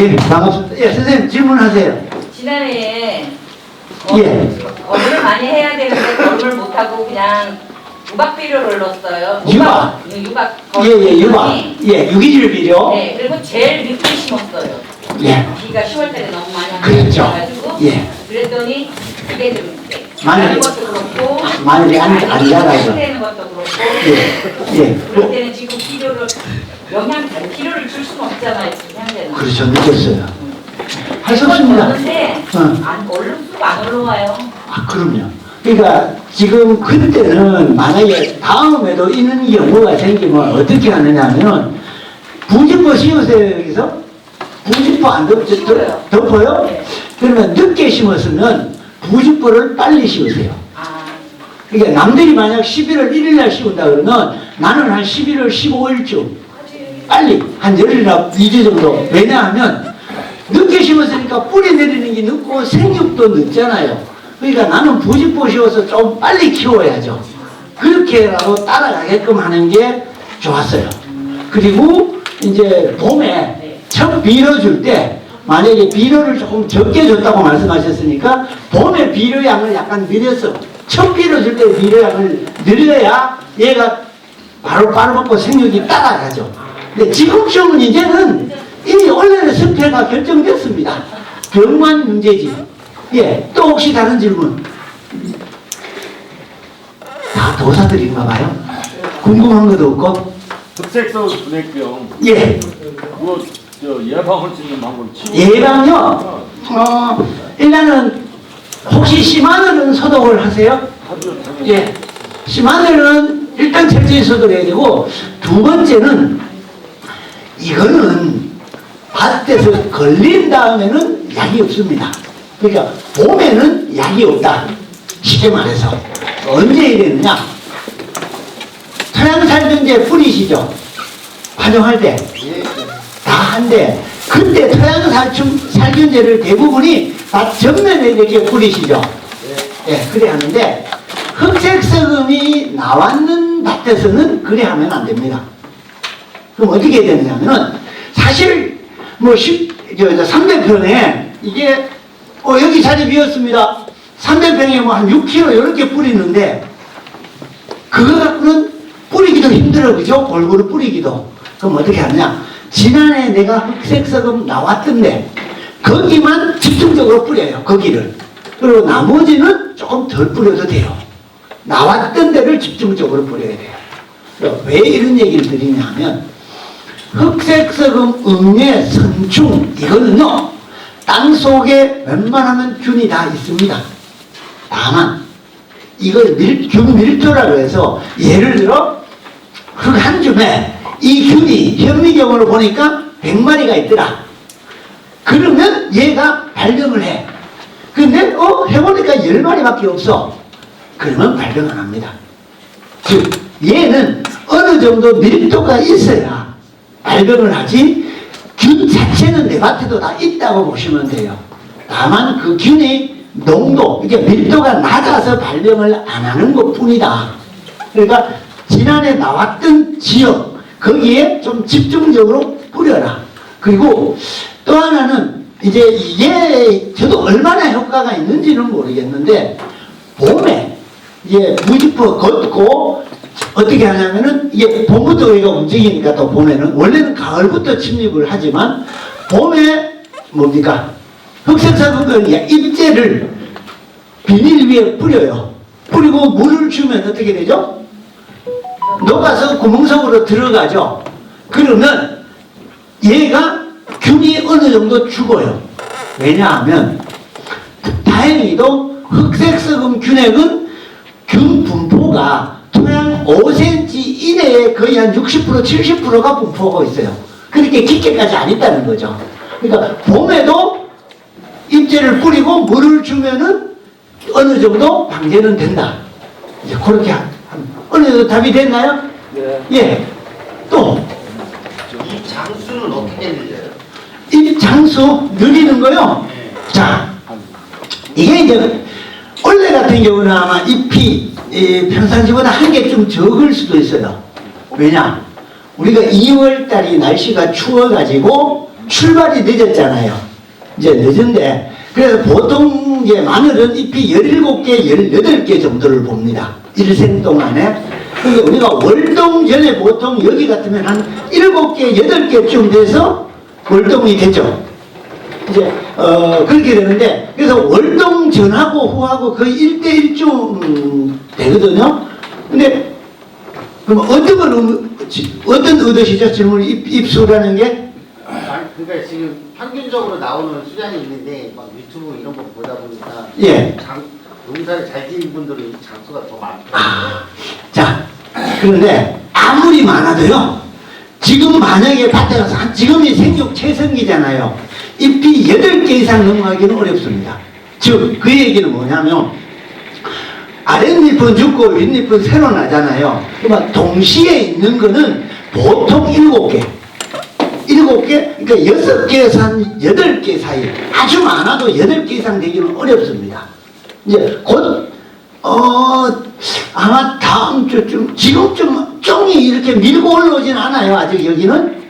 예, 반갑습니다. 예, 선생님 질문하세요. 지난해에 예. 걸음을 많이 해야 되는데 걸음을 못하고 그냥 유박 비료를 넣었어요. 유박? 유박. 예, 예, 유박. 예, 유기질 비료. 네, 그리고 제일 늦게 심었어요. 예. 비가 10월달에 너무 많이 그렇죠. 와가지고. 예. 그랬더니 이게 좀 마늘이- 것도 그렇고. 마늘이 안 자라죠. 되는 것도 그렇고. 예, 예. 그럴 때는 지금 비료를 비료를 줄 수는 없잖아요. 지금 현재는. 그렇죠, 늦었어요. 할 수 없습니다. 그런데 얼른수가 안 올라와요. 아, 그럼요. 그러니까 지금 그때는 만약에 다음에도 이런 경우가 생기면 어떻게 하느냐 하면 부직포 씌우세요, 여기서? 부직포 안 씌워요. 덮어요? 네. 그러면 늦게 심었으면 부직포를 빨리 씌우세요. 아, 그러니까 남들이 만약 11월 1일 날 씌운다 그러면 나는 한 11월 15일쯤 빨리 한 열흘이나 2주 정도. 왜냐하면 늦게 심었으니까 뿌리 내리는 게 늦고 생육도 늦잖아요. 그러니까 나는 부직포 씌워서 좀 빨리 키워야죠. 그렇게라도 따라가게끔 하는 게 좋았어요. 그리고 이제 봄에 첫 비료 줄 때 만약에 비료를 조금 적게 줬다고 말씀하셨으니까 봄에 비료 양을 약간 늘려서 첫 비료 줄 때 비료 양을 늘려야 얘가 바로 먹고 생육이 따라가죠. 근데 지금 시험은 이제는 이미 원래는 승패가 결정됐습니다. 병만 문제지. 예, 또 혹시 다른 질문? 다 도사들인가 봐요? 궁금한 것도 없고? 흑색소 분해병 예, 그거 예방할 수 있는 방법 예방요? 일단은 혹시 심하늘은 소독을 하세요? 예, 심하늘은 일단 철저히 소독해야 되고 두 번째는 이거는 밭에서 걸린 다음에는 약이 없습니다. 그러니까 봄에는 약이 없다. 쉽게 말해서 언제 이랬느냐? 토양살균제 뿌리시죠? 활용할 때 다 한데 그때 토양살균제를 대부분이 밭 전면에 이렇게 뿌리시죠? 예, 그래 하는데 흑색서금이 나왔는 밭에서는 그래 하면 안 됩니다. 그럼 어떻게 해야 되느냐면은 사실 뭐 300평에 이게 여기 자리 비었습니다. 300평에 뭐 한 6kg 이렇게 뿌리는데 그거 갖고는 뿌리기도 힘들어, 그죠? 골고루 뿌리기도. 그럼 어떻게 하느냐? 지난해 내가 흑색서금 나왔던데 거기만 집중적으로 뿌려요. 거기를. 그리고 나머지는 조금 덜 뿌려도 돼요. 나왔던 데를 집중적으로 뿌려야 돼요. 왜 이런 얘기를 드리냐면 흑색서금, 응애, 선충 이거는요 땅속에 웬만하면 균이 다 있습니다. 다만 이걸 균 밀도라고 해서 예를 들어 흙 한 줌에 이 균이 현미경으로 보니까 100마리가 있더라. 그러면 얘가 발병을 해. 근데 해보니까 10마리밖에 없어. 그러면 발병 안 합니다. 즉 얘는 어느 정도 밀도가 있어야 발병을 하지 균 자체는 내 밭에도 다 있다고 보시면 돼요. 다만 그 균의 농도, 이게 밀도가 낮아서 발병을 안 하는 것 뿐이다. 그러니까 지난해 나왔던 지역 거기에 좀 집중적으로 뿌려라. 그리고 또 하나는 이제 이게 저도 얼마나 효과가 있는지는 모르겠는데 봄에 이제 부직포 걷고 어떻게 하냐면은 이게 봄부터 우리가 움직이니까 또 봄에는 원래는 가을부터 침입을 하지만 봄에 뭡니까? 흑색사금은 잎재를 비닐 위에 뿌려요. 뿌리고 물을 주면 어떻게 되죠? 녹아서 구멍 속으로 들어가죠. 그러면 얘가 균이 어느 정도 죽어요. 왜냐하면 다행히도 흑색서금 균액은 균 분포가 토양 5cm 이내에 거의 한 60% 70%가 분포하고 있어요. 그렇게 깊게까지 안 있다는 거죠. 그러니까 봄에도 잎재를 뿌리고 물을 주면은 어느 정도 방제는 된다. 이제 그렇게 어느 정도 답이 됐나요? 네. 예. 또 이 장수는 어떻게 늘려요? 잎 장수 늘리는 거요. 자, 이게 이제 원래 같은 경우는 아마 잎이 평상시보다 한 개 좀 적을 수도 있어요. 왜냐? 우리가 2월달이 날씨가 추워가지고 출발이 늦었잖아요. 이제 늦은데, 그래서 보통 이제 마늘은 잎이 17개, 18개 정도를 봅니다. 일생 동안에. 그러니까 우리가 월동 전에 보통 여기 같으면 한 7개, 8개쯤 돼서 월동이 되죠. 이제, 그렇게 되는데, 그래서 월동 전하고 후하고 거의 1대1쯤 되거든요. 근데, 그럼 어떤 의도시죠? 질문 입수라는 게? 아니, 그러니까 지금 평균적으로 나오는 수량이 있는데 막 유튜브 이런 거 보다 보니까 예. 농사를 잘 지은 분들은 장수가 더 많다. 자, 그런데 아무리 많아도요, 지금 만약에 밭에 가서 지금이 생육 최성기잖아요. 잎이 8개 이상 넘어가기는 어렵습니다. 즉, 그 얘기는 뭐냐면, 아랫잎은 죽고 윗잎은 새로 나잖아요. 그러면 동시에 있는 거는 보통 7개. 7개? 그러니까 6개에서 한 8개 사이. 아주 많아도 8개 이상 되기는 어렵습니다. 이제 곧, 아마 다음 주쯤, 지금쯤 쫑이 이렇게 밀고 올라오진 않아요. 아직 여기는.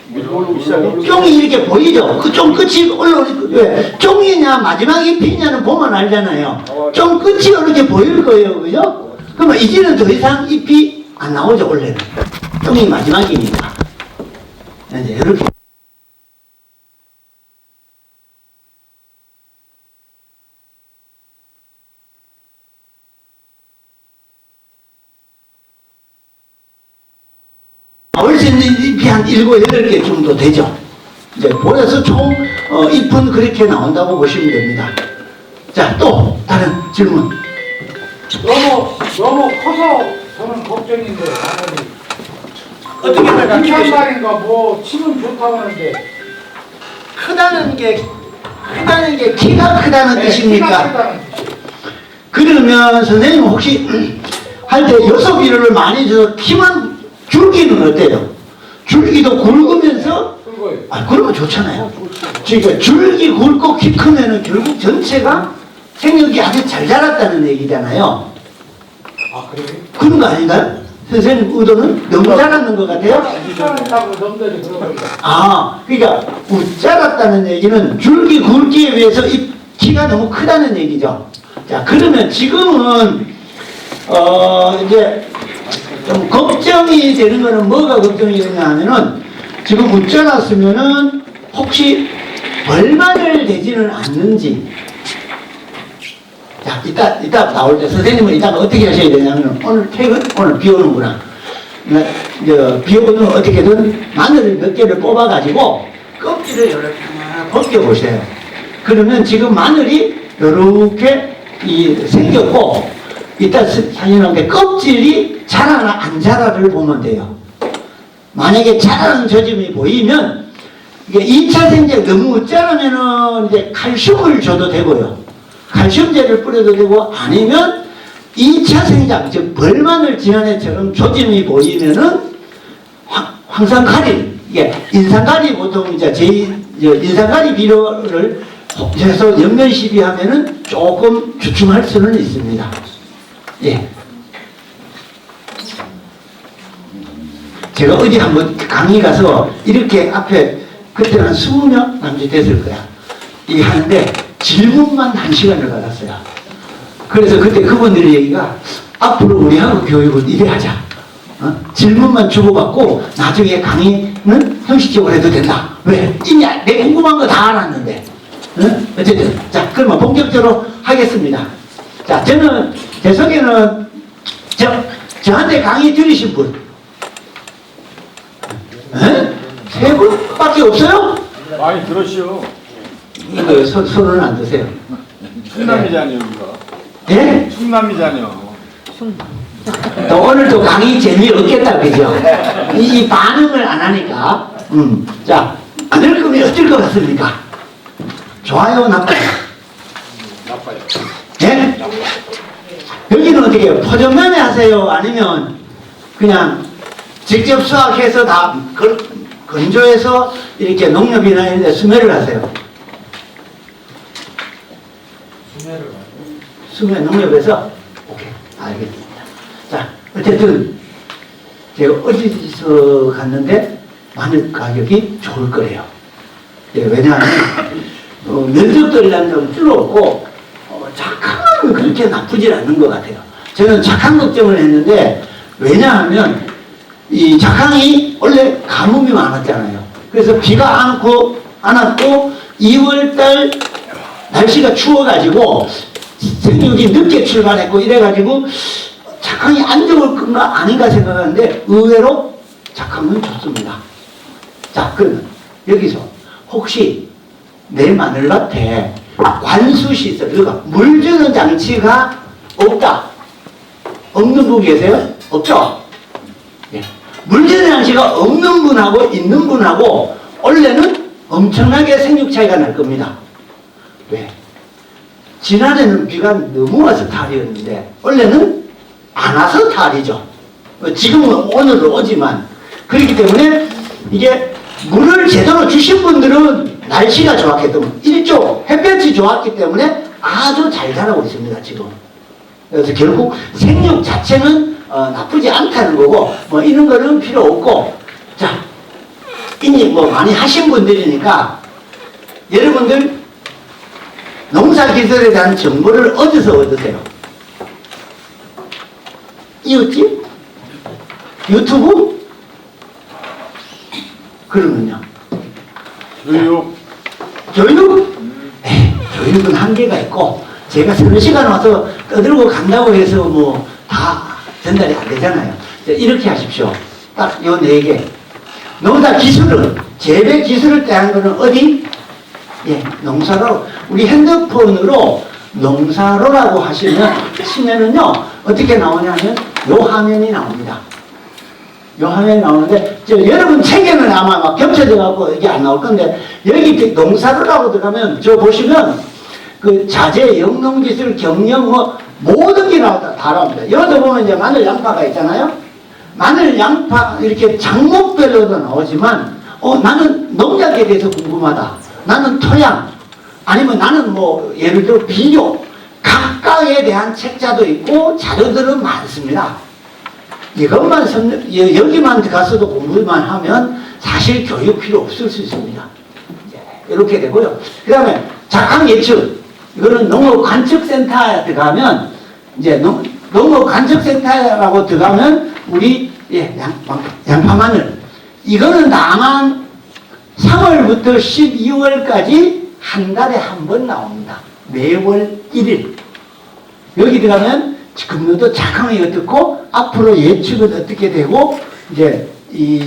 밀고 시작해. 쫑이 이렇게 보이죠? 그 쫑 끝이 올라오니까, 왜? 쫑이냐, 마지막 잎이냐는 보면 알잖아요. 쫑 끝이 이렇게 보일 거예요. 그죠? 그러면 이제는 더 이상 잎이 안 나오죠, 원래는. 쫑이 마지막이니까. 이제 이렇게. 나올 수 있는 잎이 한 7, 8개 정도 되죠. 이제 그래서 총 잎은 그렇게 나온다고 보시면 됩니다. 자, 또 다른 질문. 너무 커서 저는 걱정인데 마늘이 어떻게 인천 말인가 뭐 치면 좋다고 하는데 크다는 게 키가 크다는 뜻입니까? 키가 크다는 뜻이에요. 그러면 선생님 혹시 할 때 요소비료를 많이 줘서 키만 줄기는 어때요? 줄기도 굵으면서 그거예요. 그러면 좋잖아요. 그러니까 줄기 굵고 키 크면은 결국 전체가 생육이 아주 잘 자랐다는 얘기잖아요. 아 그래요? 그런 거 아닌가요? 선생님 의도는 너무 자랐는 것 같아요? 시원하다고 넘들이 그런 겁니다. 그러니까 자랐다는 얘기는 줄기 굵기에 비해서 이 키가 너무 크다는 얘기죠. 자, 그러면 지금은 이제 좀 걱정이 되는 거는 뭐가 걱정이 되냐 하면은 지금 웃자랐으면은 혹시 벌만을 되지는 않는지. 자, 이따 나올 때 선생님은 이따가 어떻게 하셔야 되냐면 오늘 퇴근? 오늘 비 오는구나. 비 오면 어떻게든 마늘을 몇 개를 뽑아가지고 껍질을 이렇게 하나 벗겨보세요. 그러면 지금 마늘이 이렇게 생겼고 이따 사진 나오는데 껍질이 자라나 안 자라를 보면 돼요. 만약에 자라는 조짐이 보이면 이게 2차 생장 너무 자라면은 이제 칼슘을 줘도 되고요. 칼슘제를 뿌려도 되고 아니면 2차 생장, 즉 벌마늘 지난해처럼 조짐이 보이면은 황산가리, 이게 인산가리 보통 이제 인산가리 비료를 해서 연면 시비하면은 조금 주춤할 수는 있습니다. 예. 제가 어디 한번 강의 가서 이렇게 앞에 그때는 한 20명 남짓 됐을 거야. 이 하는데 질문만 1시간을 받았어요. 그래서 그때 그분들의 얘기가 앞으로 우리하고 교육은 이래 하자. 질문만 주고받고 나중에 강의는 형식적으로 해도 된다. 왜? 이미 내 궁금한 거 다 알았는데. 어쨌든 자, 그러면 본격적으로 하겠습니다. 자, 저는 제 소개는 저한테 강의 들으신 분 3분밖에 없어요? 많이 들으시오. 이거 손은 안 드세요. 충남이잖아요, 우리가. 예? 충남이잖아요. 또 오늘도 강의 재미없겠다, 그죠? 이 반응을 안 하니까. 자, 안 할 거면 어쩔 것 같습니까? 좋아요, 나빠요? 나빠요. 예? 여기는 어떻게 해요? 포정매매 하세요? 아니면 그냥 직접 수확해서 다 건조해서 이렇게 농협이나 이런 데 수매를 하세요? 수매 농협에서? 오케이, 알겠습니다. 자, 어쨌든 제가 어디서 갔는데 마늘 가격이 좋을 거래요. 예, 왜냐하면 면접들이라는 좀 줄었고 착함은 그렇게 나쁘지 않는 것 같아요. 저는 착함 걱정을 했는데 왜냐하면 이 착함이 원래 가뭄이 많았잖아요. 그래서 비가 안 왔고 2월달 날씨가 추워가지고 생육이 늦게 출발했고 이래가지고 착함이 안 좋을 건가 아닌가 생각하는데 의외로 착함은 좋습니다. 자, 그러면 여기서 혹시 내 마늘밭에 관수시설, 그러니까 물 주는 장치가 없다. 없는 분 계세요? 없죠? 예. 물 주는 장치가 없는 분하고 있는 분하고 원래는 엄청나게 생육 차이가 날 겁니다. 왜? 지난해는 비가 너무 와서 탈이었는데 원래는 안 와서 탈이죠. 지금은 오늘은 오지만 그렇기 때문에 이게 물을 제대로 주신 분들은 날씨가 좋았기 때문에 일조 햇볕이 좋았기 때문에 아주 잘 자라고 있습니다. 지금. 그래서 결국 생육 자체는 나쁘지 않다는 거고 뭐 이런 거는 필요 없고 자 이제 뭐 많이 하신 분들이니까 여러분들 농사기술에 대한 정보를 어디서 얻으세요? 이웃집? 유튜브? 그러면요? 교육. 교육? 에이, 교육은 한계가 있고 제가 3시간 와서 떠들고 간다고 해서 뭐 다 전달이 안 되잖아요. 이렇게 하십시오. 딱 요 4개. 농사 기술은 재배 기술을 대한 거는 어디? 예, 농사로 우리 핸드폰으로 농사로라고 치면은요 어떻게 나오냐면 요 화면이 나옵니다. 요 화면이 나오는데 여러분 책에는 아마 막 겹쳐져 갖고 이게 안 나올 건데 여기 농사로라고 들어가면 저 보시면 그 자재, 영농기술, 경영 뭐 모든 게 나온다. 다 나옵니다. 여기도 보면 이제 마늘, 양파가 있잖아요. 마늘, 양파 이렇게 작목별로도 나오지만 나는 농약에 대해서 궁금하다. 나는 토양 아니면 나는 뭐 예를 들어 비료 각각에 대한 책자도 있고 자료들은 많습니다. 이것만 여기만 가서도 공부만 하면 사실 교육 필요 없을 수 있습니다. 이렇게 되고요. 그 다음에 작황 예측 이거는 농업관측센터에 들어가면 이제 농업관측센터라고 들어가면 우리 양파 마늘 이거는 다만 3월부터 12월까지 한 달에 한 번 나옵니다. 매월 1일. 여기 들어가면 금년도 작황이 어떻고 앞으로 예측은 어떻게 되고 이제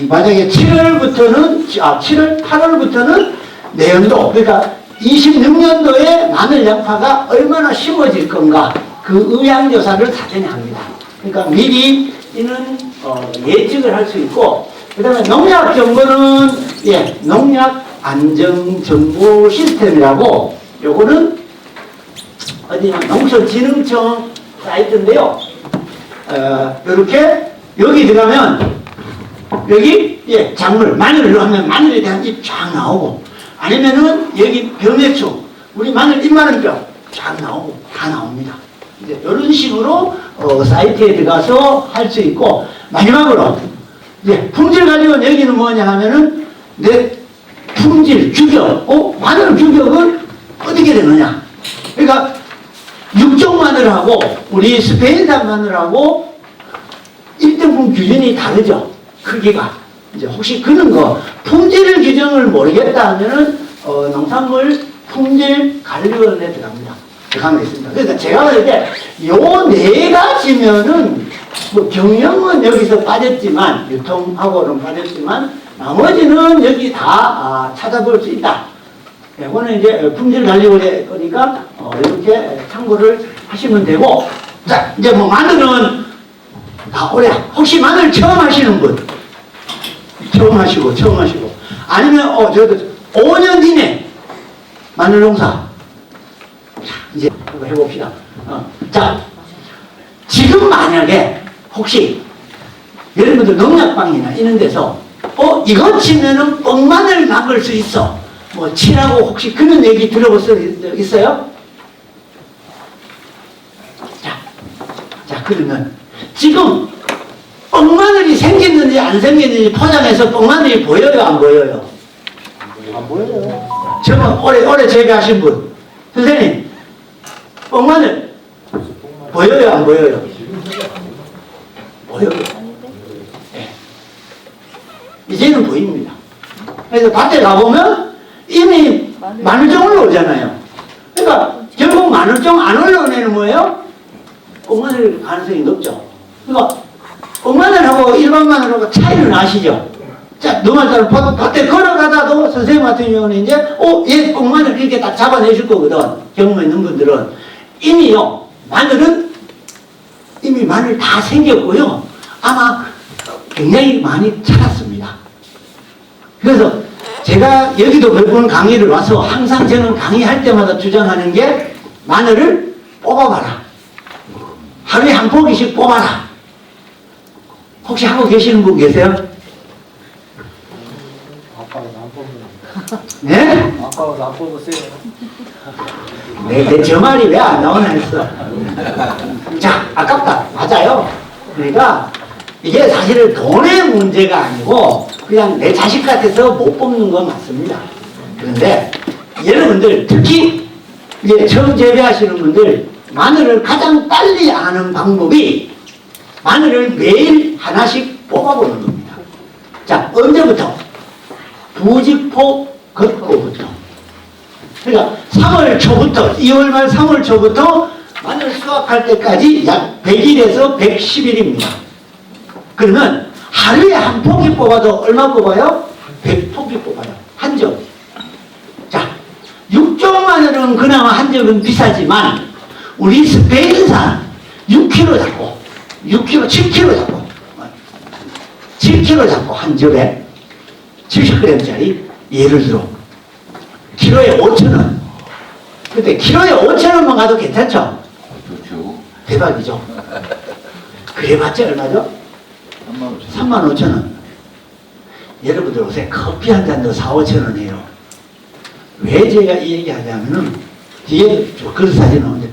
만약에 8월부터는 내년도 그러니까 26년도에 마늘 양파가 얼마나 심어질 건가 그 의향조사를 사전에 합니다. 그러니까 미리 이는 예측을 할 수 있고 그 다음에 농약 정보는 농약 안정정보 시스템이라고 요거는 어디냐 농촌진흥청 사이트인데요. 이렇게 여기 들어가면 여기 작물 마늘로 하면 마늘에 대한 잎 쫙 나오고 아니면은 여기 병해충 우리 마늘 잎마늘병 쫙 나오고 다 나옵니다. 이제 이런 식으로 사이트에 들어가서 할 수 있고 마지막으로 품질관리원 여기는 뭐냐 하면은 내 품질 규격 마늘 규격은 어떻게 되느냐 그러니까 육종 마늘하고 우리 스페인산 마늘하고 1등품 기준이 다르죠. 크기가 이제 혹시 그런 거 품질 규정을 모르겠다 하면은 농산물 품질 관리원에 들어갑니다. 들어가면 있습니다. 그러니까 제가 볼 때 요 4가지면은 뭐 경영은 여기서 빠졌지만 유통하고는 빠졌지만 나머지는 여기 다 찾아볼 수 있다. 이거는 이제 품질관리원의 거니까 이렇게 참고를 하시면 되고 자 이제 뭐 마늘은 올해 혹시 마늘 처음 하시는 분 처음 하시고 아니면 저도 5년 이내 마늘 농사 이제 한번 해봅시다. 자 지금 만약에 혹시 여러분들 농약방이나 이런 데서 이거 치면은 뻥마늘 막을 수 있어 뭐 치라고 혹시 그런 얘기 들어볼 수 있어요? 자 그러면 지금 뻥마늘이 생겼는지 안 생겼는지 포장해서 뻥마늘이 보여요 안 보여요? 안 보여요. 저는 오래 재배하신 분. 선생님, 뽕마늘 보여요, 안 보여요? 보여요. 네. 이제는 보입니다. 그래서 밭에 가보면 이미 마늘종 올라오잖아요. 그러니까 결국 마늘종 안 올라오는 뭐예요? 뽕마늘 가능성이 높죠. 그러니까 뽕마늘하고 일반 마늘하고 차이는 아시죠? 자, 너말 따라 밭에 걸어가다도 선생님 같은 경우는 이제, 얘 뽕마늘 이렇게 딱 잡아내실 거거든. 경험 있는 분들은. 이미요, 마늘은 이미 마늘 다 생겼고요. 아마 굉장히 많이 자랐습니다. 그래서 제가 여기도 몇 번 강의를 와서 항상 저는 강의할 때마다 주장하는 게 마늘을 뽑아봐라. 하루에 한 포기씩 뽑아라. 혹시 하고 계시는 분 계세요? 아빠가 안 뽑는. 네? 아빠가 안 뽑으세요. 저 말이 왜 안 나오나 했어. 자, 아깝다. 맞아요. 그러니까 이게 사실은 돈의 문제가 아니고 그냥 내 자식 같아서 못 뽑는 건 맞습니다. 그런데 여러분들 특히 이제 처음 재배하시는 분들 마늘을 가장 빨리 아는 방법이 마늘을 매일 하나씩 뽑아보는 겁니다. 자, 언제부터? 부직포 걷고부터. 그러니까 3월 초부터 2월 말 3월 초부터 마늘 수확할 때까지 약 100일에서 110일입니다. 그러면 하루에 한 포기 뽑아도 얼마 뽑아요? 100포기 뽑아요. 한 점. 자, 육종 마늘은 그나마 한 점은 비싸지만 우리 스페인산 6kg 잡고 6kg, 7kg 잡고 7kg 잡고 한 점에 70g짜리 예를 들어 키로에 5,000원. 근데 키로에 5,000원만 가도 괜찮죠? 좋죠. 대박이죠. 그래봤자 얼마죠? 35,000원. 여러분들 요새 커피 한 잔도 4,000~5,000원이에요. 왜 제가 이 얘기 하냐면은 뒤에 그런 사진 나오는데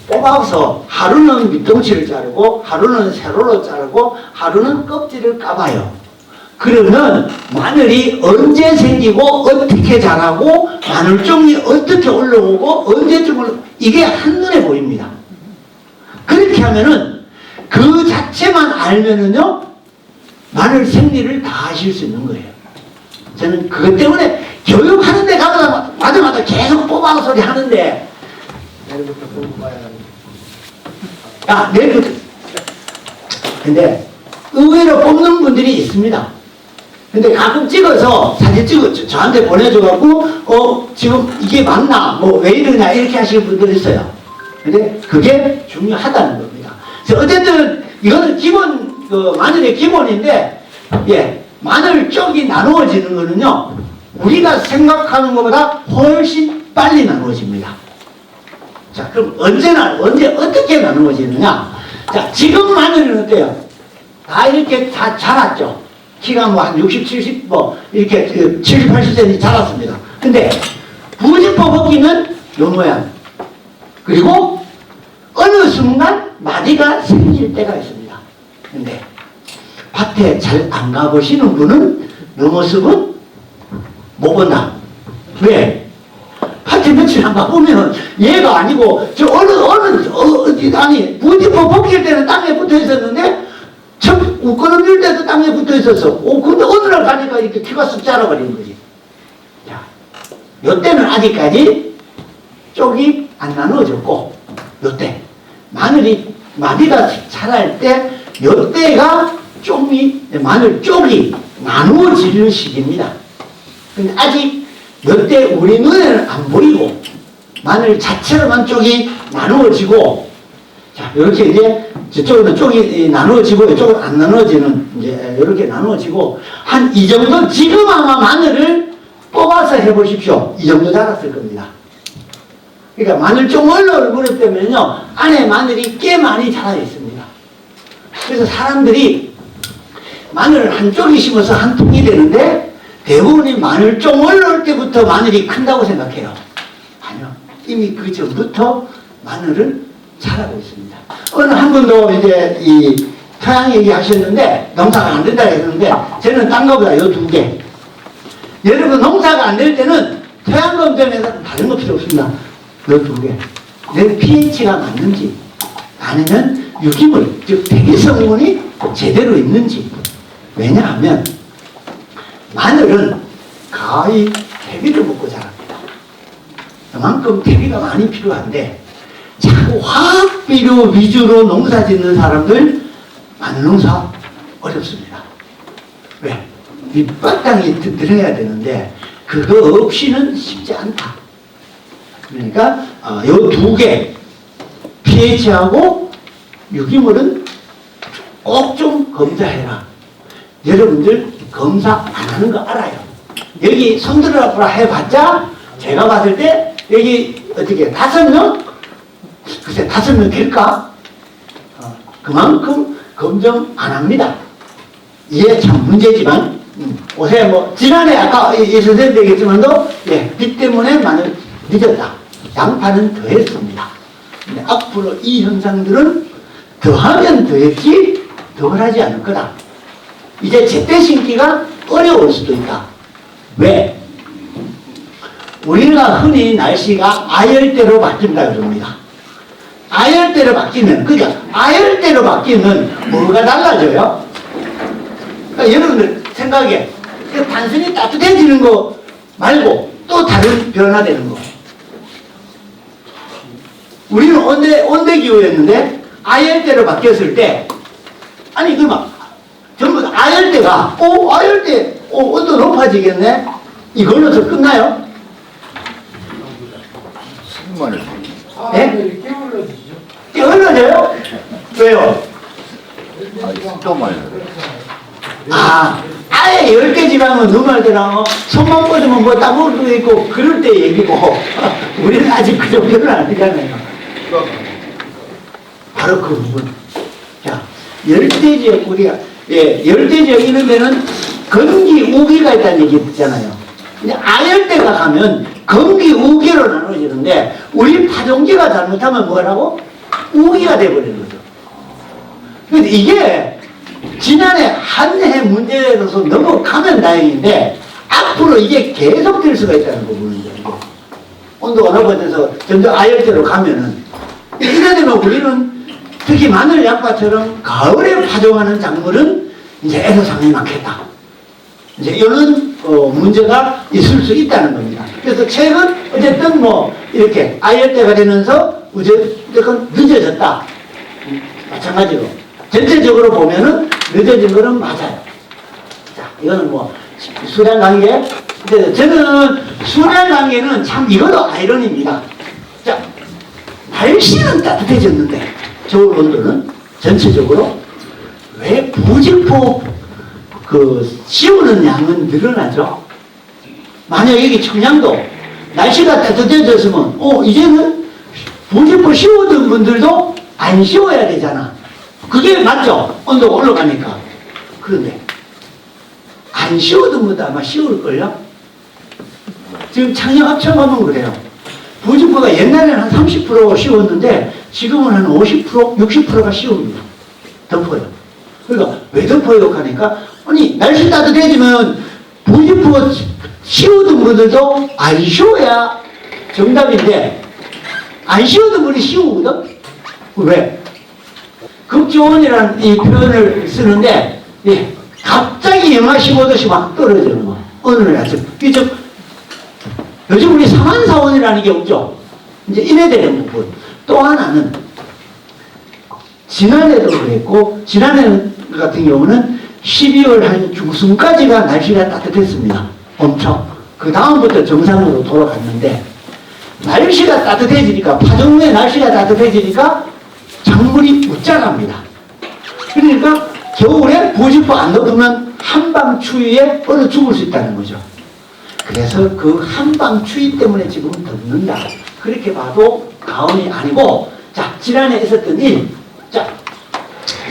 뽑아서 하루는 밑동치를 자르고 하루는 세로로 자르고 하루는 껍질을 까봐요. 그러면 마늘이 언제 생기고 어떻게 자라고 마늘종이 어떻게 올라오고 언제쯤 올라오고 이게 한눈에 보입니다. 그렇게 하면은 그 자체만 알면은요 마늘 생리를 다 하실 수 있는 거예요. 저는 그것 때문에 교육하는데 가다마다 계속 뽑아서 소리 하는데 내일부터 뽑아야 내일부터 근데 의외로 뽑는 분들이 있습니다. 근데 가끔 찍어서 사진 찍어 저한테 보내줘갖고 지금 이게 맞나 뭐 왜 이러냐 이렇게 하시는 분들이 있어요. 근데 그게 중요하다는 겁니다. 그래서 어쨌든 이거는 기본 마늘의 기본인데 마늘 쪽이 나누어지는 거는요 우리가 생각하는 것보다 훨씬 빨리 나누어집니다. 자, 그럼 언제 어떻게 나누어지느냐? 자, 지금 마늘은 어때요? 다 이렇게 다 자랐죠. 키가 뭐 한 60, 70, 이렇게 70, 80cm 자랐습니다. 근데 부직포 벗기는 요 모양. 그리고 어느 순간 마디가 생길 때가 있습니다. 근데 밭에 잘 안 가보시는 분은 요 모습은 못 본다. 왜? 밭에 며칠 안 가보면 얘가 아니고 저 아니 부직포 벗길 때는 땅에 붙어 있었는데 웃거는 때도 땅에 붙어 있었어. 근데 어느 날 가니까 이렇게 키가 쑥 자라버리는 거지. 자, 요때는 아직까지 쪽이 안 나누어졌고, 요때 마디가 자랄 때, 요때가 마늘 쪽이 나누어지는 시기입니다. 근데 아직 요때 우리 눈에는 안 보이고, 마늘 자체로만 쪽이 나누어지고, 자, 이렇게 이제 저쪽은 쪽이 나누어지고 이쪽은 안 나누어지는 이제 이렇게 나누어지고 한 이 정도 지금 아마 마늘을 뽑아서 해보십시오. 이 정도 자랐을 겁니다. 그러니까 마늘 좀 올라올 때면요 안에 마늘이 꽤 많이 자라 있습니다. 그래서 사람들이 마늘을 한쪽이 심어서 한 통이 되는데 대부분이 마늘 좀 올라올 때부터 마늘이 큰다고 생각해요. 아니요, 이미 그 전부터 마늘은 잘하고 있습니다. 오늘 한 분도 이제 이 토양 얘기하셨는데 농사가 안 된다 했는데 저는 딴 거보다 요 두 개. 여러분 농사가 안 될 때는 토양검정에서는 다른 거 필요 없습니다. 그 두 개. 내 pH가 맞는지, 아니면 유기물, 즉 대기성분이 제대로 있는지. 왜냐하면 마늘은 거의 퇴비를 먹고 자랍니다. 그만큼 퇴비가 많이 필요한데 자꾸 화학비료 위주로 농사 짓는 사람들 마늘 농사 어렵습니다. 왜? 밑바탕이 들어야 되는데 그거 없이는 쉽지 않다. 그러니까 요 두 개 pH하고 유기물은 꼭 좀 검사해라. 여러분들 검사 안 하는 거 알아요. 여기 손들어라 해봤자 제가 봤을 때 여기 어떻게 5명? 글쎄 5명 될까? 그만큼 검정 안 합니다. 이게 참 문제지만 요새 뭐 지난해 아까 이 선생님 얘기했지만도 비 때문에 많이 늦었다. 양파는 더했습니다. 근데 앞으로 이 현상들은 더하면 더했지 덜하지 않을 거다. 이제 제때 심기가 어려울 수도 있다. 왜? 우리가 흔히 날씨가 아열대로 바뀐다 그럽니다. 아열대로 바뀌면, 그죠? 아열대로 바뀌면 뭐가 달라져요? 그러니까 여러분들 생각에 단순히 따뜻해지는 거 말고 또 다른 변화되는 거. 우리는 온대기후였는데 아열대로 바뀌었을 때, 아니 그러면 전부 다 아열대가 아열대 온도 높아지겠네? 이걸로서 끝나요? 예? 깨물어져요? 왜요? 아예 10개 지나면 누말 때랑 손만 뻗으면 뭐 따먹을 수도 있고 그럴 때 얘기고 우리는 아직 그 정도는 아니잖아요. 바로 그 부분. 자, 열대지역 우리가 열대지역 이런 데는 건기, 우기가 있다는 얘기 있잖아요. 이제 아열대가 가면 건기, 우기로 나눠지는데 우리 파종기가 잘못하면 뭐라고? 우기가 돼버리는 거죠. 근데 이게 지난해 한 해 문제로서 넘어가면 다행인데 앞으로 이게 계속될 수가 있다는 부분이죠. 온도가 높아져서 점점 아열대로 가면은 이래 되면 우리는 특히 마늘, 양파처럼 가을에 파종하는 작물은 이제 애로사항이 많겠다. 이제 이런 문제가 있을 수 있다는 겁니다. 그래서 최근 어쨌든 뭐 이렇게 아열대가 되면서 어쨌든 늦어졌다. 마찬가지로 전체적으로 보면은 늦어진 거는 맞아요. 자, 이거는 뭐 수량 관계. 근데 저는 수량 관계는 참 이것도 아이러니입니다. 자, 날씨는 따뜻해졌는데 겨울 온도는 전체적으로 왜 부직포 씌우는 양은 늘어나죠? 만약 여기 청량도 날씨가 따뜻해졌으면 이제는 부직포 씌우던 분들도 안 씌워야 되잖아. 그게 맞죠? 온도가 올라가니까. 그런데 안 씌우던 분도 아마 씌울걸요? 지금 창녕 합천 가면 그래요. 부직포가 옛날에는 한 30% 씌웠는데 지금은 한 50%, 60%가 씌웁니다. 덮어요. 그러니까 왜 덮어요? 하니까 아니 날씨 따뜻해지면 부직포 씌우던 분들도 안 씌워야 정답인데 안 씌우던 분이 씌우거든? 왜? 극지온이라는 이 표현을 쓰는데 갑자기 영하 15도씩 막 떨어지는 거. 어느 날 아침. 요즘 우리 상한사원이라는 게 없죠. 이제 이래 되는 부분. 또 하나는 지난해도 그랬고 지난해 같은 경우는 12월 한 중순까지가 날씨가 따뜻했습니다. 엄청. 그 다음부터 정상으로 돌아갔는데 날씨가 따뜻해지니까 파종 후에 날씨가 따뜻해지니까 작물이 웃자갑니다. 그러니까 겨울에 부직포 안 덮으면 한밤 추위에 얼어 죽을 수 있다는 거죠. 그래서 그 한밤 추위 때문에 지금 덮는다. 그렇게 봐도 가언이 아니고, 자, 지난해 있었던 일. 자,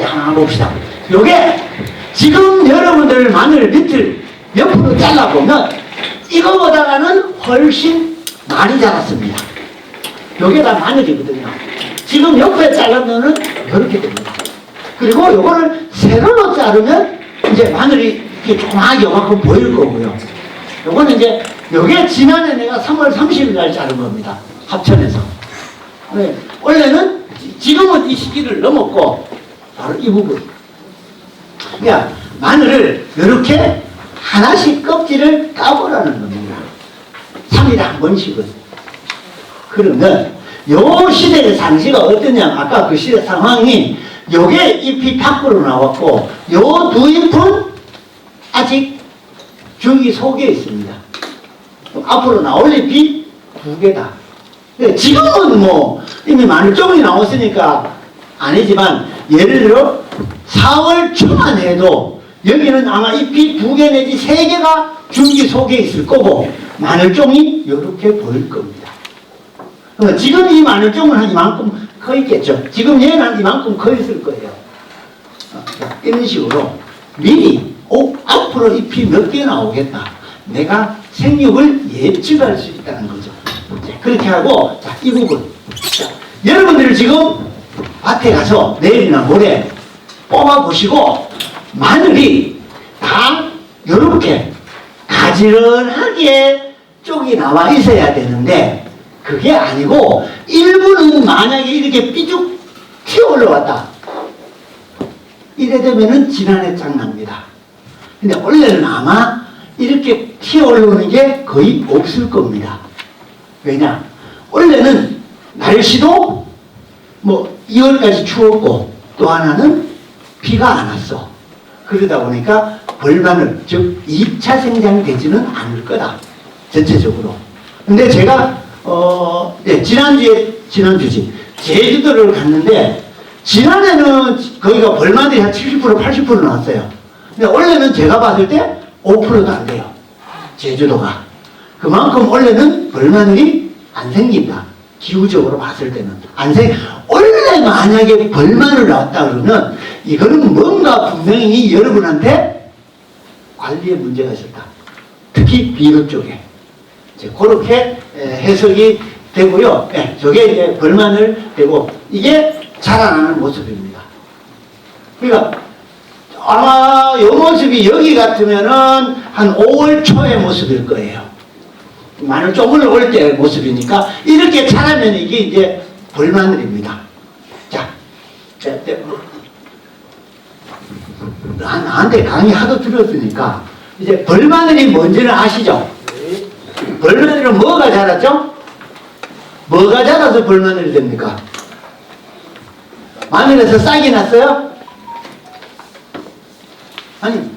한번 봅시다. 요게 지금 여러분들 마늘 밑을 옆으로 잘라보면 이거보다는 훨씬 많이 자랐습니다. 요게 다 마늘이거든요. 지금 옆에 자르면은 이렇게 됩니다. 그리고 요거를 세로로 자르면 이제 마늘이 이렇게 조그맣게 요만큼 보일 거고요. 요거는 이제 요게 지난해 내가 3월 30일 날 자른 겁니다. 합천에서. 네. 원래는 지금은 이 시기를 넘었고 바로 이 부분. 그러니까 마늘을 이렇게 하나씩 껍질을 까보라는 겁니다. 3일에 한 번씩은. 그러면 요 시대의 상시가 어떠냐? 아까 그 시대 상황이 요게 잎이 밖으로 나왔고 요 두 잎은 아직 줄기 속에 있습니다. 앞으로 나올 잎이 두 개다. 지금은 뭐 이미 마늘종이 나왔으니까 아니지만 예를 들어 4월 초만 해도 여기는 아마 잎이 두 개 내지 세 개가 줄기 속에 있을 거고 마늘종이 이렇게 보일 겁니다. 지금 이 마늘종은 한 이만큼 커 있겠죠. 지금 얘는 한 이만큼 커 있을 거예요. 이런 식으로 미리 앞으로 잎이 몇 개 나오겠다. 내가 생육을 예측할 수 있다는 거죠. 그렇게 하고 자, 이 부분. 자, 여러분들 지금 밭에 가서 내일이나 모레 뽑아보시고 마늘이 다 이렇게 가지런하게 쪽이 나와 있어야 되는데 그게 아니고 일부는 만약에 이렇게 삐죽 튀어 올라왔다. 이래 되면은 지난해 짝 납니다. 근데 원래는 아마 이렇게 튀어 올라오는 게 거의 없을 겁니다. 왜냐? 원래는 날씨도 뭐 2월까지 추웠고 또 하나는 비가 안 왔어. 그러다 보니까 벌마늘, 즉 2차 생장이 되지는 않을 거다. 전체적으로. 근데 제가 지난주지 제주도를 갔는데 지난해는 거기가 벌마늘이 한 70% 80% 나왔어요. 근데 원래는 제가 봤을 때 5%도 안 돼요. 제주도가. 그만큼 원래는 벌마늘이 안 생긴다. 기후적으로 봤을 때는. 원래 만약에 벌마늘 나왔다 그러면 이거는 뭔가 분명히 여러분한테 관리에 문제가 있었다. 특히 비료 쪽에. 이제 그렇게 해석이 되고요. 저게 이제 벌마늘 되고 이게 자라나는 모습입니다. 그러니까 아마 이 모습이 여기 같으면은 한 5월 초의 모습일 거예요. 마늘 좀 올라올 때 모습이니까 이렇게 자라면 이게 이제 벌마늘입니다. 자, 나한테 강의 하도 들었으니까 이제 벌마늘이 뭔지는 아시죠? 벌마늘은 뭐가 자랐죠? 뭐가 자라서 벌마늘이 됩니까? 마늘에서 싹이 났어요? 아니,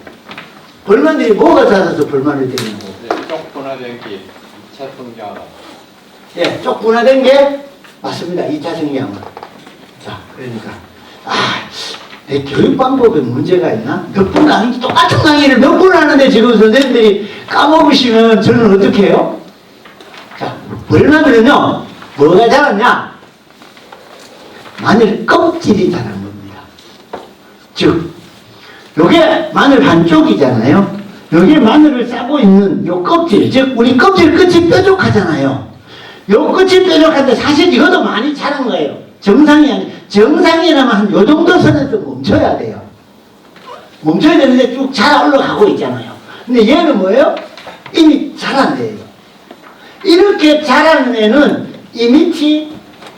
벌마늘이 뭐가 자라서 벌마늘이 되냐고. 쪽 분화된 게 2차 성장. 예, 쪽 분화된 게 맞습니다. 2차 생장은. 자, 그러니까 내 교육 방법에 문제가 있나? 몇 분 강의, 똑같은 강의를 몇 분 하는데 지금 선생님들이 까먹으시면 저는 어떻게 해요? 자, 벌마늘은요, 뭐가 자랐냐? 마늘 껍질이 자란 겁니다. 즉, 요게 마늘 한쪽이잖아요. 여기 마늘을 싸고 있는 요 껍질, 즉 우리 껍질 끝이 뾰족하잖아요. 요 끝이 뾰족한데 사실 이것도 많이 자란 거예요. 정상이 아니, 정상이라면 한 요 정도 선에서 멈춰야 돼요. 멈춰야 되는데 쭉 자라 올라가고 있잖아요. 근데 얘는 뭐예요? 이미 자란대요. 이렇게 자라는 애는 이 밑이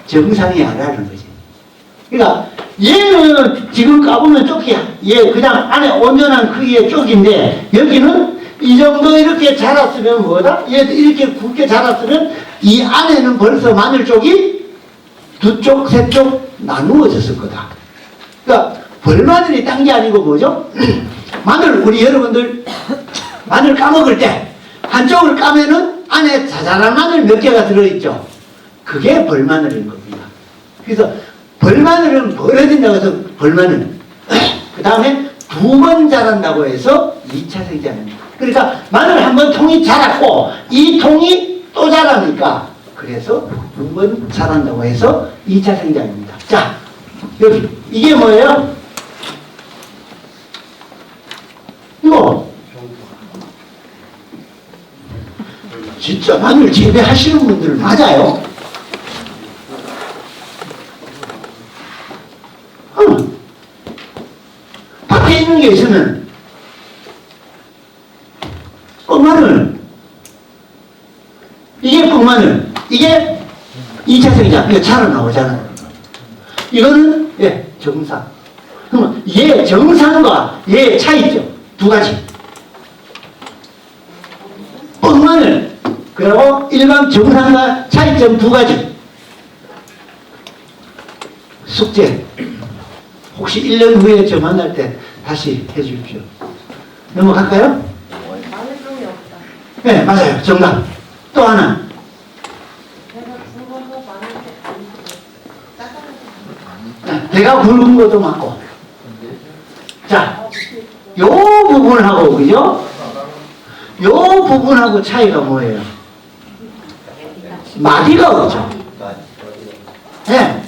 정상이 아니라는 거지. 그러니까 얘는 지금 까보면 쪽이 얘 그냥 안에 온전한 크기의 쪽인데 여기는 이 정도 이렇게 자랐으면 뭐다? 얘도 이렇게 굵게 자랐으면 이 안에는 벌써 마늘 쪽이 두 쪽, 세 쪽 나누어졌을 거다. 그러니까 벌마늘이 딴 게 아니고 뭐죠? 마늘 우리 여러분들 마늘 까먹을 때 한쪽을 까면은 안에 자잘한 마늘 몇 개가 들어있죠. 그게 벌마늘인 겁니다. 그래서 벌마늘은 뭐라 된다고 해서 벌마늘. 그 다음에 두 번 자란다고 해서 2차 생장입니다. 그러니까 마늘 한 번 통이 자랐고 이 통이 또 자라니까 그래서 두 번 자란다고 해서 2차 생장입니다. 자, 여기 이게 뭐예요? 이거 진짜 마늘 재배하시는 분들 맞아요? 밖에 있는 게 있으면 마늘 마늘. 이게 2차 생장. 이거 자로 나오잖아요. 이거는, 예, 정상. 그러면 얘 정상과 얘의 차이점. 두 가지. 뻥마늘. 그리고 일반 정상과 차이점 두 가지. 숙제. 혹시 1년 후에 저 만날 때 다시 해 주십시오. 넘어갈까요? 마늘종이 없다. 네, 맞아요. 정답. 또 하나. 내가 굵어서 마늘이 안 네, 내가 굵은 것도 맞고. 자, 요 부분하고, 그죠? 요 부분하고 차이가 뭐예요? 마디가 없죠. 네.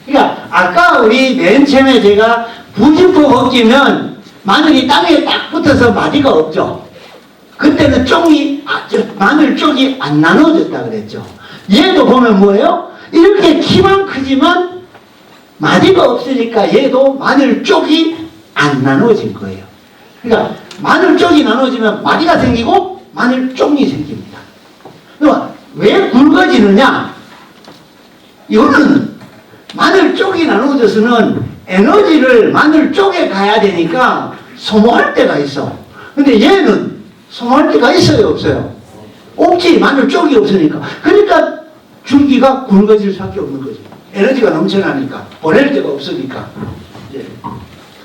그러니까 아까 우리 맨 처음에 제가 부직포 벗기면 마늘이 땅에 딱 붙어서 마디가 없죠. 그때는 쪽이 마늘 쪽이 안 나눠졌다 그랬죠. 얘도 보면 뭐예요? 이렇게 키만 크지만 마디가 없으니까 얘도 마늘 쪽이 안 나눠진 거예요. 그러니까 마늘 쪽이 나눠지면 마디가 생기고 마늘 쪽이 생깁니다. 그러니까 왜 굵어지느냐? 이거는 마늘 쪽이 나눠져서는 에너지를 마늘 쪽에 가야 되니까 소모할 때가 있어. 근데 얘는 소모할 때가 있어요, 없어요? 없지. 마늘 쪽이 없으니까. 그러니까 줄기가 굵어질 수밖에 없는 거지. 에너지가 넘쳐나니까. 보낼 데가 없으니까. 예.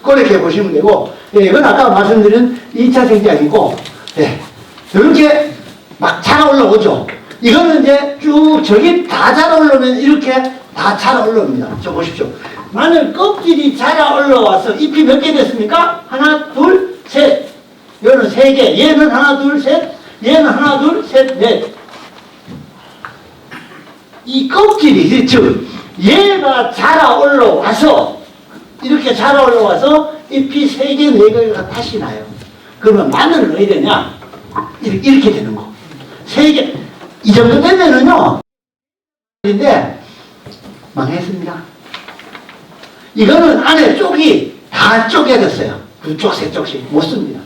그렇게 보시면 되고, 예, 이건 아까 말씀드린 2차 생장이고, 예. 이렇게 막 자라 올라오죠. 이거는 이제 쭉 저기 다 자라 올라오면 이렇게 다 자라 올라옵니다. 저 보십시오. 마늘 껍질이 자라 올라와서 잎이 몇 개 됐습니까? 하나, 둘, 셋. 얘는 세 개. 얘는 하나, 둘, 셋. 얘는 하나, 둘, 셋, 넷. 이 껍질이, 즉, 얘가 자라 올라와서, 이렇게 자라 올라와서 잎이 세 개, 네 개가 다시 나요. 그러면 마늘은 어디 되냐? 이렇게 되는 거. 세 개. 이 정도 되면은요, 인데 망했습니다. 이거는 안에 쪽이 다 쪼개졌어요. 두 쪽, 세 쪽씩 못 씁니다.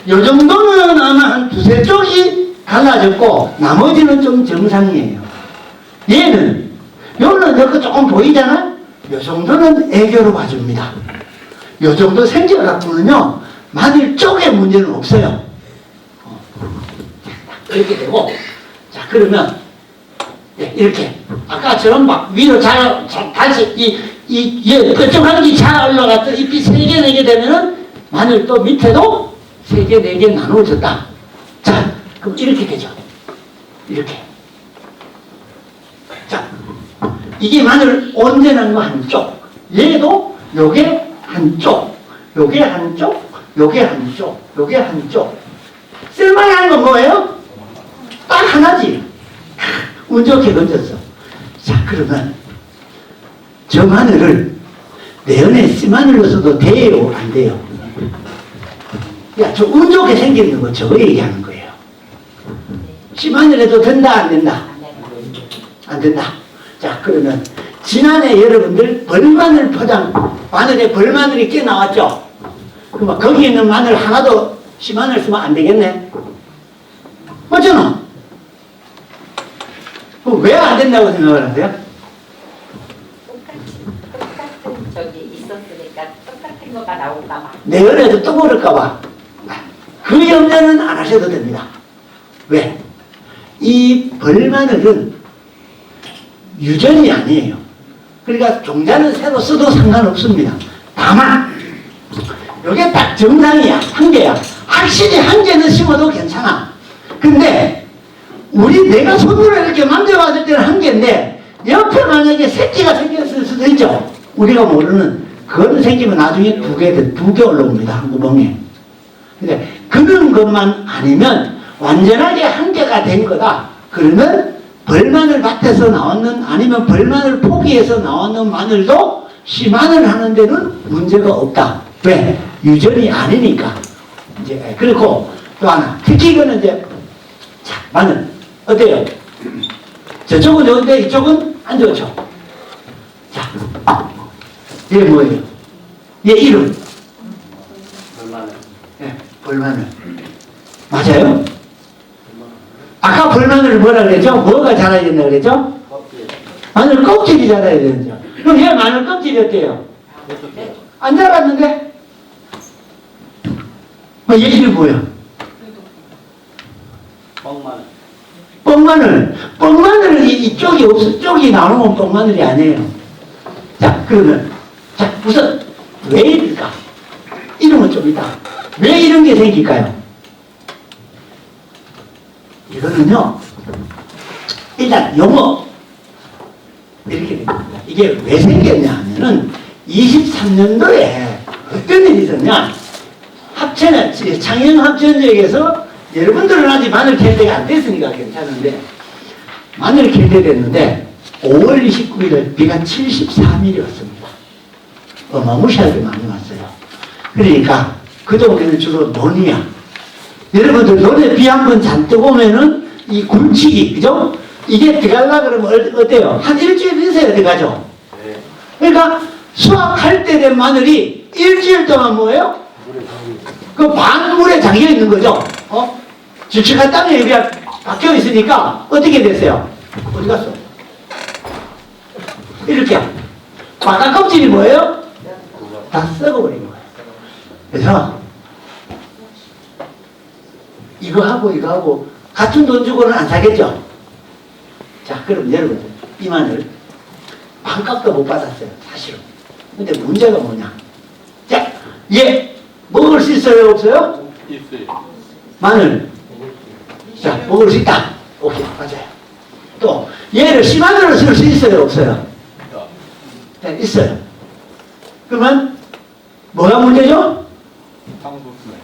요 정도는 아마 한 두세 쪽이 갈라졌고 나머지는 좀 정상이에요. 얘는 요는 여기 조금 보이잖아? 요 정도는 애교로 봐줍니다. 요 정도 생겨갖고는요 마늘 쪽에 문제는 없어요. 이렇게 되고, 자 그러면 예, 이렇게 아까처럼 막 위로 다시 이 뾰족한 게 잘 올라가서 잎이 3개, 4개 되면은 마늘 또 밑에도 3개, 4개 나누어졌다. 자, 그럼 이렇게 되죠. 이렇게. 자, 이게 마늘 온전한 거 한쪽. 얘도 요게 한쪽, 요게 한쪽, 요게 한쪽, 요게 한쪽. 쓸만한 건 뭐예요? 딱 하나지. 운 좋게 던졌어. 자, 그러면 저 마늘을 내연에 씨마늘로 써도 돼요? 안 돼요? 야, 저 운 좋게 생기는 거 저거 얘기하는 거예요. 씨마늘 해도 된다, 안 된다? 안 된다. 자, 그러면 지난해 여러분들 벌마늘 포장, 마늘에 벌마늘이 꽤 나왔죠? 그럼 거기 있는 마늘 하나도 씨마늘 쓰면 안 되겠네? 맞잖아? 왜 안 된다고 생각을 하세요? 똑같은 저기 있었으니까 똑같은 거가 나올까 봐. 내년에도 또 그럴까봐. 그 염려는 안 하셔도 됩니다. 왜? 이 벌마늘은 유전이 아니에요. 그러니까 종자는 새로 써도 상관없습니다. 다만 이게 딱 정상이야. 한 개야. 확실히 한 개는 심어도 괜찮아. 근데 내가 손으로 이렇게 만져봤을 때는 한 개인데 옆에 만약에 새끼가 생겼을 수도 있죠. 우리가 모르는. 그거는 생기면 나중에 두 개 올라옵니다. 한 구멍에. 근데 그런 것만 아니면 완전하게 한 개가 된 거다. 그러면 벌마늘 밭에서 나왔는, 아니면 벌마늘 포기에서 나왔는 마늘도 씨마늘 하는 데는 문제가 없다. 왜? 유전이 아니니까. 이제 그리고 또 하나, 특히 이거는 이제 자, 마늘 어때요? 저쪽은 좋은데 이쪽은 안 좋죠. 자, 얘 뭐예요? 얘 이름. 벌마늘. 예, 벌마늘. 맞아요? 아까 벌마늘을 뭐라 그랬죠? 뭐가 자라야 된다 그랬죠? 마늘 껍질이 자라야 되는죠. 그럼 얘 마늘 껍질이 어때요? 안 자랐는데? 얘 이름이 뭐야? 뻥만. 뻥마늘. 뻥마늘은 이쪽이 없어. 쪽이 나오는 뻥마늘이 아니에요. 자, 그러면, 자, 우선, 왜 이럴까? 이름은 좀 있다. 왜 이런 게 생길까요? 이거는요, 일단 용어. 이렇게 됩니다. 이게 왜 생겼냐 하면은, 23년도에 어떤 일이 있었냐? 합천에, 창영합천역에서 여러분들은 아직 마늘 캘 때가 안 됐으니까 괜찮은데, 마늘 캘 때 됐는데, 5월 29일에 비가 74mm 왔습니다. 어마무시하게 많이 왔어요. 그러니까, 그 동네는 주로 논이야. 여러분들 논에 비 한 번 잔뜩 오면은, 이 굴치기, 그죠? 이게 들어가려고 그러면 어때요? 한 일주일 있어야 들어가죠? 그러니까, 수확할 때 된 마늘이 일주일 동안 뭐예요? 그 반물에 잠겨 있는 거죠. 질척한 땅에 비가 박혀 있으니까 어떻게 됐어요? 어디 갔어? 이렇게. 바깥 껍질이 뭐예요? 다 썩어버린 거예요. 그래서 이거하고 같은 돈 주고는 안 사겠죠? 자, 그럼 여러분들 이 마늘 반값도 못 받았어요. 사실은. 근데 문제가 뭐냐? 자, 얘 먹을 수 있어요? 없어요? 있어요. 마늘. 자, 먹을 수 있다. 오케이, 맞아요. 또, 얘를 씨마늘로 쓸 수 있어요? 없어요? 네, 있어요. 그러면, 뭐가 문제죠? 상부수네.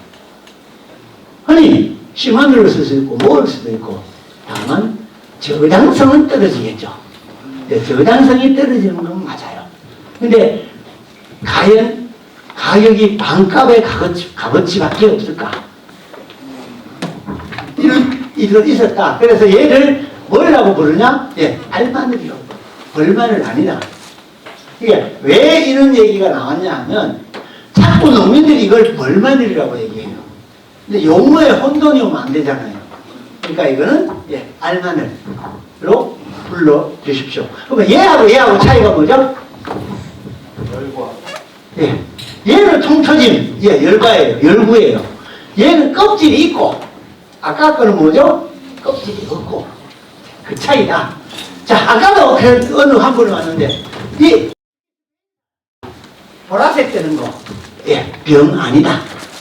아니, 씨마늘로 쓸 수 있고, 먹을 수도 있고, 다만, 저장성은 떨어지겠죠. 네, 저장성이 떨어지는 건 맞아요. 근데, 과연, 가격이 반값의 값어치밖에 없을까? 이런 있었다. 그래서 얘를 뭐라고 부르냐? 예, 알마늘이라고. 벌마늘 아니다. 이게 왜 이런 얘기가 나왔냐 하면 자꾸 농민들이 이걸 벌마늘이라고 얘기해요. 근데 용어에 혼돈이 오면 안 되잖아요. 그러니까 이거는 예, 알마늘로 불러주십시오. 그러면 얘하고 차이가 뭐죠? 열과. 예. 얘는 통초짐, 예, 열과예요. 열구예요. 얘는 껍질이 있고, 아까 거는 뭐죠? 껍질이 없고. 그 차이다. 자, 아까도 어느 한 분이 왔는데, 이 보라색 되는 거, 예, 병 아니다.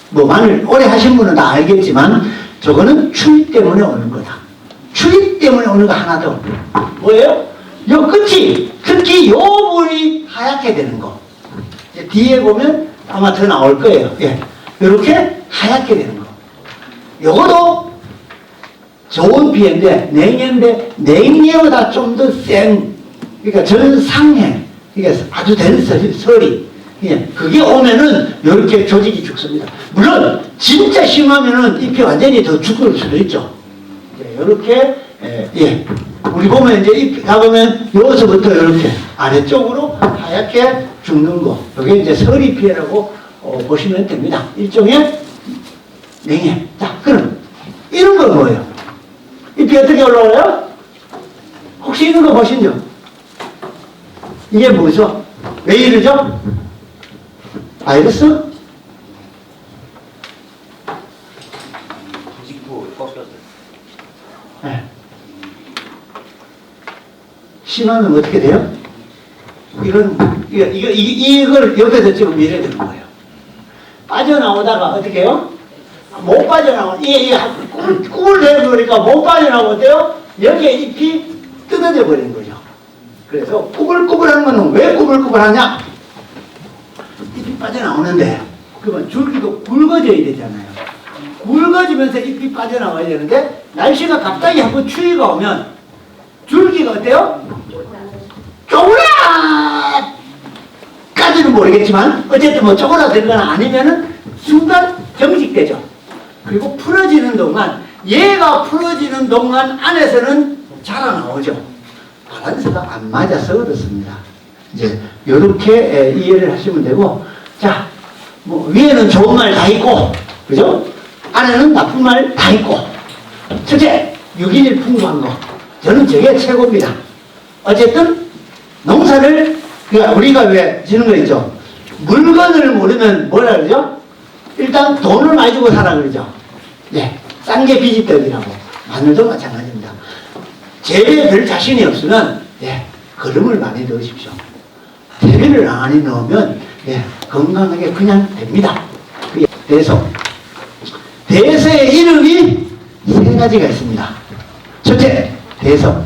뭐 마늘 오래 하신 분은 다 알겠지만, 저거는 추위 때문에 오는 거다. 추위 때문에 오는 거 하나 더. 뭐예요? 요 끝이, 특히 요 부분이 하얗게 되는 거. 뒤에 보면 아마 더 나올 거예요. 예. 이렇게 하얗게 되는 거. 요것도 좋은 비인데, 냉해인데, 냉해보다 좀 더 센, 그러니까 전상해. 그러니까 아주 된 설이. 예. 그게 오면은, 이렇게 조직이 죽습니다. 물론, 진짜 심하면은 잎이 완전히 더 죽을 수도 있죠. 이렇게, 예. 우리 보면 이제 잎이 가보면, 여기서부터 이렇게 아래쪽으로 하얗게 죽는 거. 이게 이제 서리 피해라고 보시면 됩니다. 일종의 냉해. 자, 그럼 이런 건 뭐예요? 잎이 어떻게 올라와요? 혹시 이런 거 보신죠? 이게 뭐죠? 왜 이러죠? 바이러스? 부직포 꺾였어요. 네. 심하면 어떻게 돼요? 이걸 옆에서 지금 밀어야 되는 거예요. 빠져나오다가 어떻게 해요? 못 빠져나오고, 이게 꿀 되는 거니까 못 빠져나오고 어때요? 여기에 잎이 뜯어져 버리는 거죠. 그래서 꾸불꾸불한 거는 왜 꾸불꾸불하냐? 잎이 빠져나오는데, 그러면 줄기도 굵어져야 되잖아요. 굵어지면서 잎이 빠져나와야 되는데, 날씨가 갑자기 한번 추위가 오면, 줄기가 어때요? 쪼그라까지는 모르겠지만 어쨌든 뭐 쪼그라들거나 아니면은 순간 경직되죠. 그리고 풀어지는 동안 얘가 풀어지는 동안 안에서는 자라나오죠. 밸런스가 안 맞아서 그렇습니다. 이제 요렇게 이해를 하시면 되고, 자, 뭐 위에는 좋은 말 다 있고, 그죠? 안에는 나쁜 말 다 있고. 첫째, 유기질 풍부한 거. 저는 저게 최고입니다. 어쨌든 농사를 우리가 왜 지는 거 있죠. 물건을 모르면 뭐라 그러죠? 일단 돈을 많이 주고 사라 그러죠. 예, 싼 게 비지떡이라고. 마늘도 마찬가지입니다. 재배에 별 자신이 없으면 예, 거름을 많이 넣으십시오. 재배를 많이 넣으면 예, 건강하게 그냥 됩니다. 그게 대소. 대소의 이름이 세 가지가 있습니다. 첫째, 대소.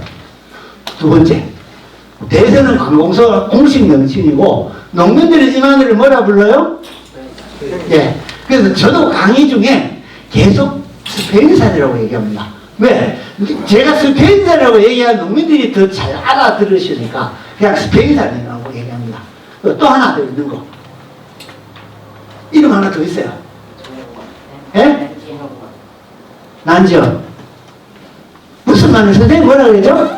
두 번째, 대소는 관공서 공식 명칭이고 농민들이 이 마늘을 뭐라 불러요? 예. 그래서 저도 강의 중에 계속 스페인산이라고 얘기합니다. 왜? 제가 스페인산이라고 얘기하면 농민들이 더 잘 알아들으시니까 그냥 스페인산이라고 얘기합니다. 또 하나 더 있는 거. 이름 하나 더 있어요. 예? 난지연. 무슨 마늘? 선생님 뭐라 그러죠?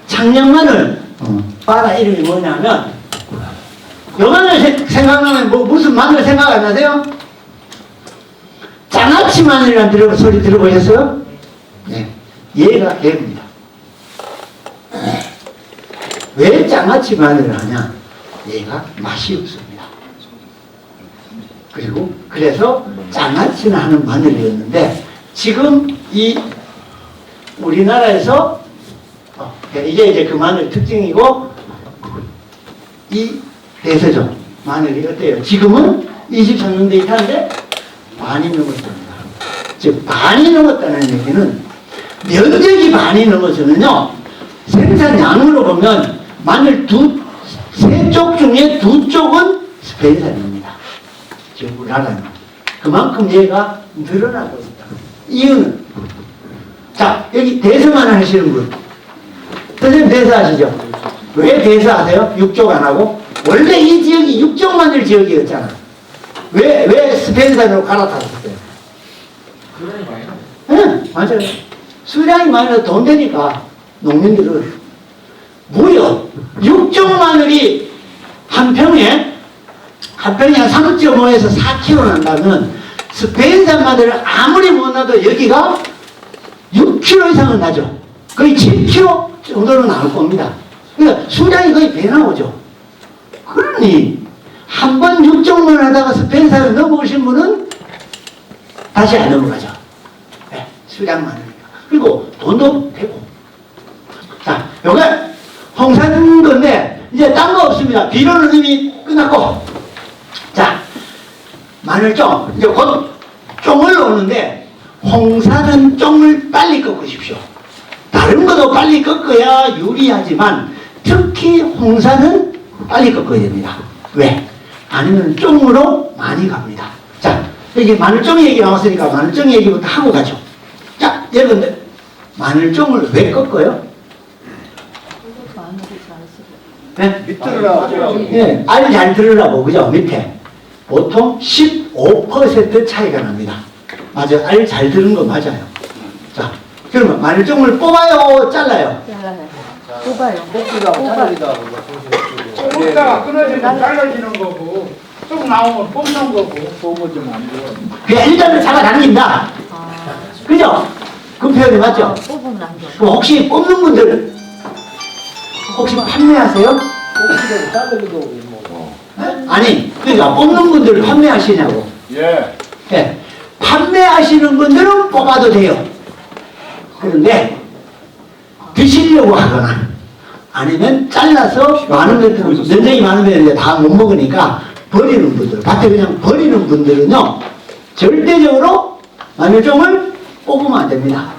창녕마늘. 바다 이름이 뭐냐면 요 마늘 생각나면 무슨 마늘 생각 안 나세요? 장아찌 마늘이라는 소리 들어보셨어요? 네. 얘가 얘입니다. 왜 장아찌 마늘을 하냐? 얘가 맛이 없습니다. 그리고 그래서 장아찌는 하는 마늘이었는데 지금 이 우리나라에서 이게 그 마늘 특징이고 이 대세죠. 마늘이 어때요? 지금은 23년 데이터인데 반이 넘었습니다. 즉 반이 넘었다는 얘기는 면적이 반이 넘어서면요 생산량으로 보면 마늘 세 쪽 중에 2쪽은 스페인산입니다. 지금 우리나라는 그만큼 얘가 늘어나고 있다. 이유는 자 여기 대서만 하시는 분 선생님 대서하시죠? 왜 대서하세요? 6쪽 안 하고? 원래 이 지역이 6쪽 마늘 지역이었잖아. 왜 스페인산으로 갈아탔었어요? 수량이 많이 나. 네, 맞아요. 수량이 많이 나서 돈 되니까 농민들은 무려 6종 마늘이 한 평에 한 3.5에서 4kg 난다면 스페인산 마늘을 아무리 못 나도 여기가 6kg 이상은 나죠. 거의 7kg 정도는 나올 겁니다. 그러니까 수량이 거의 배 나오죠. 그러니 한 번 6종만 하다가 스페인산을 넘어오신 분은 다시 안 넘어가죠. 네, 수량만 하니까. 그리고 돈도 되고. 자, 요게 홍산 건데 이제 딴 거 없습니다. 비료는 이미 끝났고. 자, 마늘쫑. 이제 곧 쫑을 넣는데 홍산은 쫑을 빨리 꺾으십시오. 다른 것도 빨리 꺾어야 유리하지만 특히 홍산은 빨리 꺾어야 됩니다. 왜? 아니면 쫑으로 많이 갑니다. 자, 여기 마늘쫑 얘기 나왔으니까 마늘쫑 얘기부터 하고 가죠. 자, 여러분들 마늘쫑을 왜 꺾어요? 네? 밑으로 네, 알 잘 들으라고, 그죠? 밑에. 보통 15% 차이가 납니다. 맞아요. 알 잘 들은 거 맞아요. 자, 그러면 마늘쫑을 뽑아요? 잘라요? 잘라요. 뽑아요. 뽑기다 잘리다. 뽑다가 끊어지면 잘라지는 거고 쭉 나오면 뽑는 거고 뽑으면 안 돼요. 그냥 일단은 잡아당긴다. 그죠? 그 표현이 맞죠? 뽑으면 안 돼요. 그럼 혹시 뽑는 분들 혹시 판매하세요? 뽑기도 자르기도 뭐. 아니, 그러니까 뽑는 분들 판매하시냐고. 예. 네. 판매하시는 분들은 뽑아도 돼요. 그런데 드시려고 하거나 아니면 잘라서 많은 것들은 면적이 많으면 이제 다 못 먹으니까 버리는 분들, 밭에 그냥 버리는 분들은요 절대적으로 마늘종을 뽑으면 안 됩니다.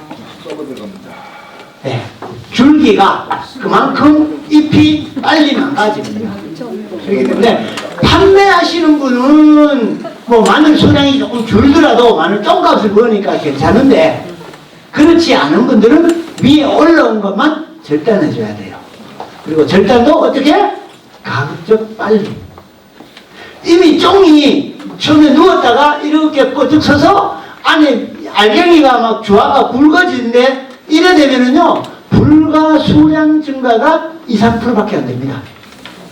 네. 줄기가 그만큼 잎이 빨리 망가집니다. 그렇기 때문에 판매하시는 분은 뭐 마늘 소량이 조금 줄더라도 마늘 쫑값을 먹으니까 괜찮은데 그렇지 않은 분들은 위에 올라온 것만 절단해줘야 돼요. 그리고 절단도 어떻게? 가급적 빨리. 이미 쫑이 처음에 누웠다가 이렇게 뻗쩍 서서 안에 알갱이가 막 주화가 굵어지는데 이래 되면은요 불과 수량 증가가 2~3%밖에 안 됩니다.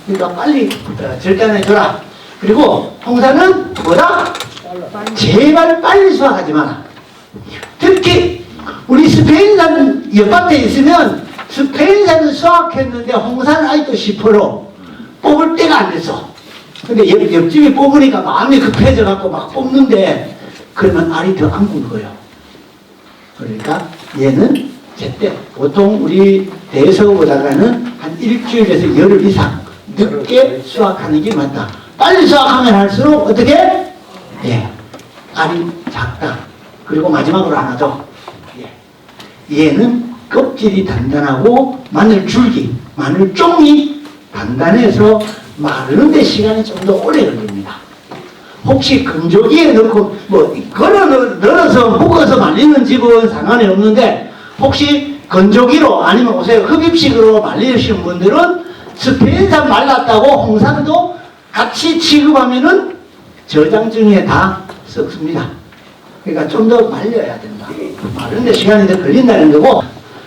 그러니까 빨리 절단해줘라. 그리고 홍사는 뭐다? 제발 빨리 수확하지 마라. 특히 특히 우리 스페인산 옆밭에 있으면 스페인산은 수확했는데 홍산은 아직도 10% 뽑을 때가 안 됐어. 근데 옆집이 뽑으니까 마음이 급해져갖고 막 뽑는데 그러면 알이 더 안 굵어요. 그러니까 얘는 제때 보통 우리 대서보다는 한 일주일에서 열흘 이상 늦게 수확하는 게 맞다. 빨리 수확하면 할수록 어떻게? 예, 알이 작다. 그리고 마지막으로 하나 더. 예. 얘는 껍질이 단단하고 마늘 줄기, 마늘 종이 단단해서 마르는데 시간이 좀 더 오래 걸립니다. 혹시 건조기에 넣고 뭐 넣어서 묶어서 말리는 집은 상관이 없는데 혹시 건조기로 아니면 오세요 흡입식으로 말리시는 분들은 스페인산 말랐다고 홍산도 같이 취급하면은 저장증에 다 썩습니다. 그러니까 좀 더 말려야 된다. 마르는데 시간이 더 걸린다는 거고.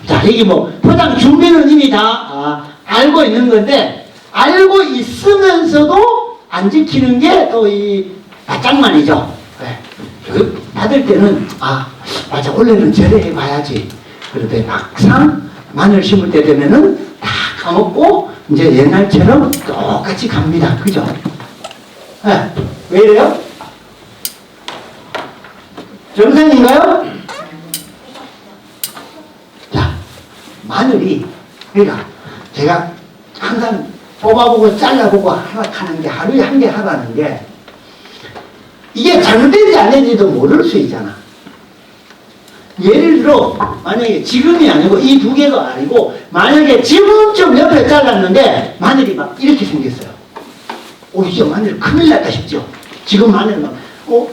자, 이게 뭐 포장 준비는 이미 다 알고 있는 건데 알고 있으면서도 안 지키는 게 또 이 바짝만이죠. 네. 교육 받을 때는 맞아 원래는 저래 해봐야지. 그런데 막상 마늘 심을 때 되면은 다 까먹고 이제 옛날처럼 똑같이 갑니다. 그죠? 네. 왜 이래요? 정상인가요? 자, 마늘이 그러니까 제가 항상 뽑아보고 잘라보고 하는 게 하루에 한 개 하라는 게 이게 잘못된지 안 된지도 모를 수 있잖아. 예를 들어 만약에 지금이 아니고 이 두 개가 아니고 만약에 지금쯤 옆에 잘랐는데 마늘이 막 이렇게 생겼어요. 이제 마늘 큰일 났다 싶죠. 지금 마늘은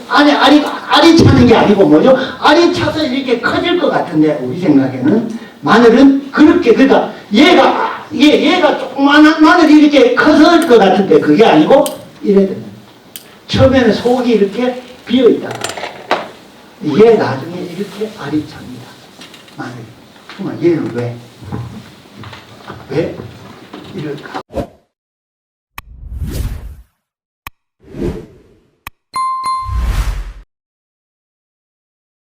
안에 알이 차는 게 아니고 뭐죠? 알이 차서 이렇게 커질 것 같은데 우리 생각에는 마늘은 그렇게 그러니까 얘가 조그만한 마늘이 이렇게 커질 것 같은데 그게 아니고 이래야 됩니다. 처음에는 속이 이렇게 비어있다가 이게 나중에 이렇게 알이 찹니다. 마늘이. 그러면 얘는 왜 이럴까?